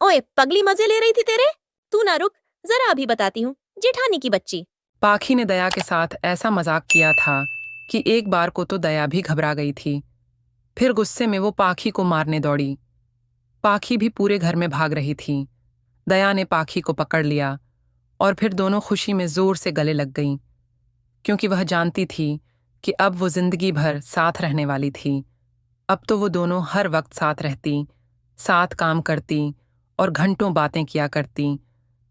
ओए पगली, मजे ले रही थी तेरे? तू ना रुक, जरा अभी बताती हूँ। जेठानी की बच्ची। पाखी ने दया के साथ ऐसा मजाक किया था कि एक बार को तो दया भी घबरा गई थी। फिर गुस्से में वो पाखी को मारने दौड़ी। पाखी भी पूरे घर में भाग रही थी। दया ने पाखी को पकड़ लिया और फिर दोनों खुशी में जोर से गले लग गईं, क्योंकि वह जानती थी कि अब वो जिंदगी भर साथ रहने वाली थी। अब तो वो दोनों हर वक्त साथ रहती, साथ काम करती और घंटों बातें किया करती।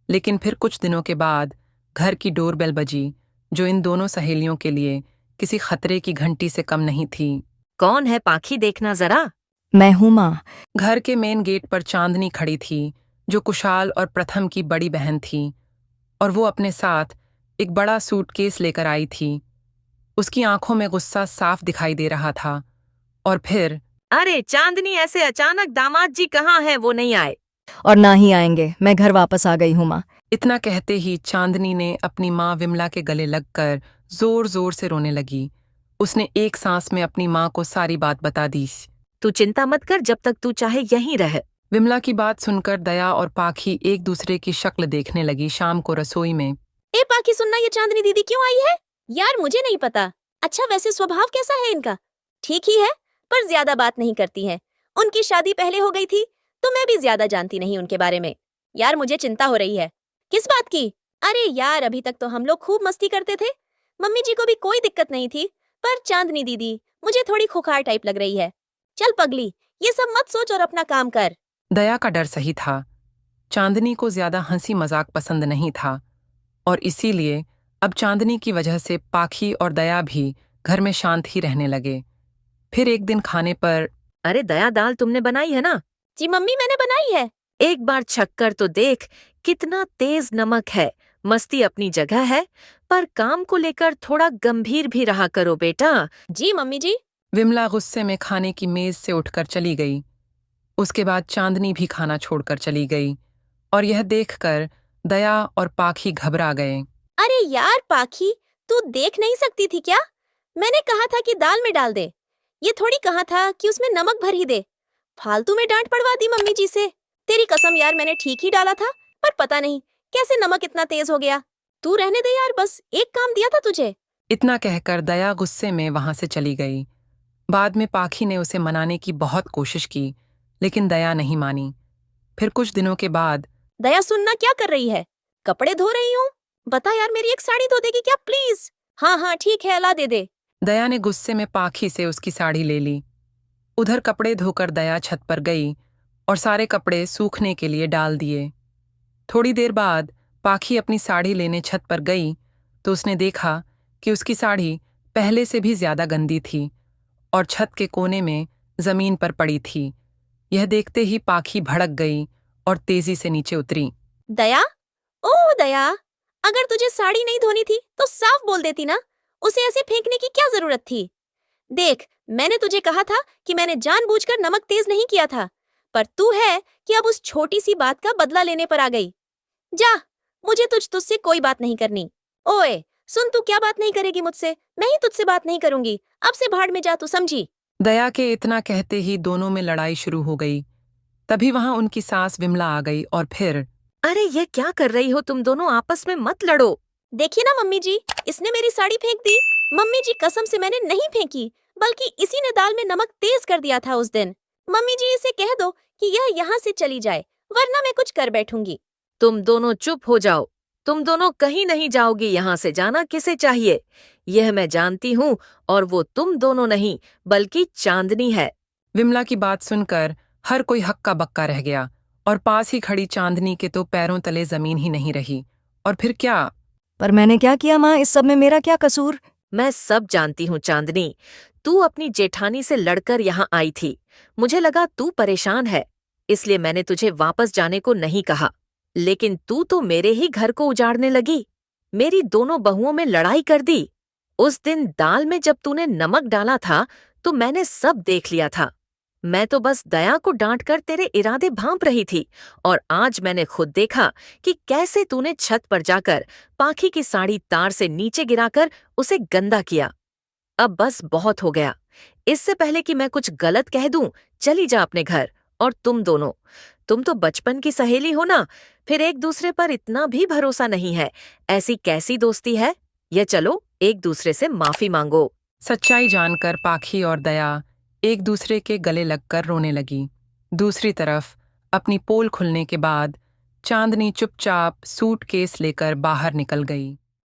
लेकिन फिर कुछ दिनों के बाद घर की डोरबेल बजी, जो इन दोनों सहेलियों के लिए किसी खतरे की घंटी से कम नहीं थी। कौन है पाखी, देखना जरा। मैं हूँ माँ। घर के मेन गेट पर चांदनी खड़ी थी, जो कुशाल और प्रथम की बड़ी बहन थी, और वो अपने साथ एक बड़ा सूटकेस लेकर आई थी। उसकी आंखों में गुस्सा साफ दिखाई दे रहा था। और फिर अरे चांदनी, ऐसे अचानक दामाद जी कहाँ हैं? वो नहीं आए? और ना ही आएंगे, मैं घर वापस आ गई हूँ माँ। इतना कहते ही चांदनी ने अपनी माँ विमला के गले लगकर जोर जोर से रोने लगी। उसने एक सांस में अपनी माँ को सारी बात बता दी। तू चिंता मत कर, जब तक तू चाहे यहीं रह। विमला की बात सुनकर दया और पाखी एक दूसरे की शक्ल देखने लगी। शाम को रसोई में ए पाखी, सुनना, ये चांदनी दीदी क्यों आई है? यार मुझे नहीं पता। अच्छा, वैसे स्वभाव कैसा है इनका? ठीक ही है, पर ज्यादा बात नहीं करती है। उनकी शादी पहले हो गई थी, तो मैं भी ज्यादा जानती नहीं उनके बारे में। यार मुझे चिंता हो रही है। किस बात की? अरे यार, अभी तक तो हम लोग खूब मस्ती करते थे। मम्मी जी को भी कोई दिक्कत नहीं थी, पर चांदनी दीदी मुझे थोड़ी खुखार टाइप लग रही है। चल पगली, ये सब मत सोच और अपना काम कर। दया का डर सही था। चांदनी को ज्यादा हंसी मजाक पसंद नहीं था, और इसीलिए अब चांदनी की वजह से पाखी और दया भी घर में शांत ही रहने लगे। फिर एक दिन खाने पर अरे दया, दाल तुमने बनाई है ना? जी मम्मी, मैंने बनाई है। एक बार छक्कर तो देख, कितना तेज नमक है। मस्ती अपनी जगह है, पर काम को लेकर थोड़ा गंभीर भी रहा करो बेटा। जी मम्मी जी। विमला गुस्से में खाने की मेज से उठकर चली गई। उसके बाद चांदनी भी खाना छोड़कर चली गई, और यह देखकर दया और पाखी घबरा गए। अरे यार पाखी, तू देख नहीं सकती थी क्या? मैंने कहा था कि दाल में डाल दे। ये थोड़ी कहा था कि उसमें नमक भर ही दे। फालतू में डांट पड़वा दी मम्मी जी से। तेरी कसम यार, मैंने ठीक ही डाला था, पर पता नहीं कैसे नमक इतना तेज हो गया। तू रहने दे यार, बस एक काम दिया था तुझे। इतना कहकर दया गुस्से में वहां से चली गई। बाद में पाखी ने उसे मनाने की बहुत कोशिश की, लेकिन दया नहीं मानी। फिर कुछ दिनों के बाद दया, सुनना, क्या कर रही है? कपड़े धो रही हूँ। बता यार, मेरी एक साड़ी धो देगी क्या प्लीज? हाँ हाँ ठीक है, ला दे दे। दया ने गुस्से में पाखी से उसकी साड़ी ले ली। उधर कपड़े धोकर दया छत पर गई और सारे कपड़े सूखने के लिए डाल दिए। थोड़ी देर बाद पाखी अपनी साड़ी लेने छत पर गई तो उसने देखा कि उसकी साड़ी पहले से भी ज्यादा गंदी थी और छत के कोने में जमीन पर पड़ी थी। यह देखते ही पाखी भड़क गई और तेजी से नीचे उतरी। दया, ओह दया, अगर तुझे साड़ी नहीं धोनी थी तो साफ बोल देती ना। उसे ऐसे फेंकने की क्या जरूरत थी? देख, मैंने तुझे कहा था कि मैंने जानबूझकर नमक तेज नहीं किया था, पर तू है कि अब उस छोटी सी बात का बदला लेने पर आ गई। जा, मुझे तुझसे कोई बात नहीं करनी। ओए सुन, तू क्या बात नहीं करेगी मुझसे? मैं ही तुझसे बात नहीं करूंगी। अब से भाड़ में जा, तू समझी? दया के इतना कहते ही दोनों में लड़ाई शुरू हो गई। तभी वहां उनकी सास विमला आ गई और फिर अरे ये क्या कर रही हो तुम दोनों? आपस में मत लड़ो। देखिए ना मम्मी जी, इसने मेरी साड़ी फेंक दी। मम्मी जी कसम से मैंने नहीं फेंकी, बल्कि इसी ने दाल में नमक तेज कर दिया था उस दिन। मम्मी जी, इसे कह दो कि यह यहाँ से चली जाए, वरना मैं कुछ कर बैठूंगी। तुम दोनों चुप हो जाओ। तुम दोनों कहीं नहीं जाओगी। यहाँ से जाना किसे चाहिए, यह मैं जानती हूँ, और वो तुम दोनों नहीं बल्कि चांदनी है। विमला की बात सुनकर हर कोई हक्का बक्का रह गया, और पास ही खड़ी चांदनी के तो पैरों तले जमीन ही नहीं रही। और फिर क्या? पर मैंने क्या किया माँ? इस सब में मेरा क्या कसूर? मैं सब जानती हूँ चांदनी। तू अपनी जेठानी से लड़कर यहाँ आई थी। मुझे लगा तू परेशान है, इसलिए मैंने तुझे वापस जाने को नहीं कहा। लेकिन तू तो मेरे ही घर को उजाड़ने लगी। मेरी दोनों बहुओं में लड़ाई कर दी। उस दिन दाल में जब तूने नमक डाला था तो मैंने सब देख लिया था। मैं तो बस दया को डांट कर तेरे इरादे भांप रही थी, और आज मैंने खुद देखा कि कैसे तूने छत पर जाकर पाखी की साड़ी तार से नीचे गिराकर उसे गंदा किया। अब बस बहुत हो गया। इससे पहले कि मैं कुछ गलत कह दूं, चली जा अपने घर। और तुम दोनों, तुम तो बचपन की सहेली हो ना, फिर एक दूसरे पर इतना भी भरोसा नहीं है। ऐसी कैसी दोस्ती है? ये चलो एक दूसरे से माफी मांगो। सच्चाई जानकर पाखी और दया एक दूसरे के गले लगकर रोने लगी। दूसरी तरफ अपनी पोल खुलने के बाद चांदनी चुपचाप सूटकेस लेकर बाहर निकल गई।